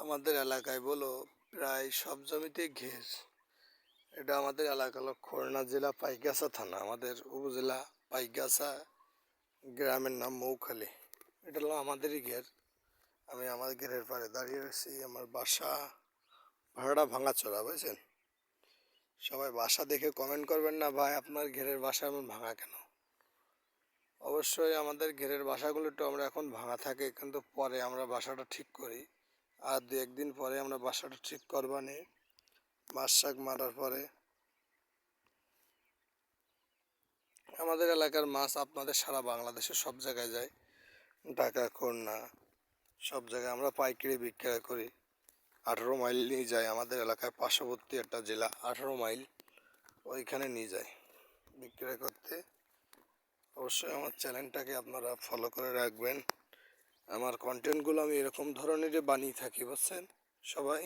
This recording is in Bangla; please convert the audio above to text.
আমাদের এলাকায় বলো প্রায় সব জমিতে ঘের। এটা আমাদের এলাকা হলো খুলনা জেলা পাইকগাছা থানা, আমাদের উপজেলা পাইকগাছা, গ্রামের নাম মৌখালী। এটা হলো আমাদেরই ঘের। আমি আমার ঘেরের পাড়ে দাঁড়িয়ে রয়েছি। আমার বাসা ভাড়াটা ভাঙাচোরা, বুঝছেন? সবাই বাসা দেখে কমেন্ট করবেন না, ভাই আপনার ঘেরের বাসা এমন ভাঙা কেন। অবশ্যই আমাদের ঘেরের বাসাগুলো একটু আমরা এখন ভাঙা থাকে, কিন্তু পরে আমরা বাসাটা ঠিক করি। আর দু একদিন পরে আমরা বাসাটা ঠিক করবানি। মাস শাক মারার পরে আমাদের এলাকার মাছ আপনাদের সারা বাংলাদেশে সব জায়গায় যায়। ঢাকা, খুলনা, সব জায়গায় আমরা পাইকারি বিক্রয় করি। 18 মাইল নিয়ে যায় আমাদের এলাকায়, পার্শ্ববর্তী একটা জেলা 18 মাইল, ওইখানে নিয়ে যায় বিক্রয় করতে। অবশ্যই আমার চ্যানেলটাকে আপনারা ফলো করে রাখবেন। আমার কন্টেন্টগুলো আমি এরকম ধরনেরই বানিয়ে থাকি, বুঝছেন সবাই।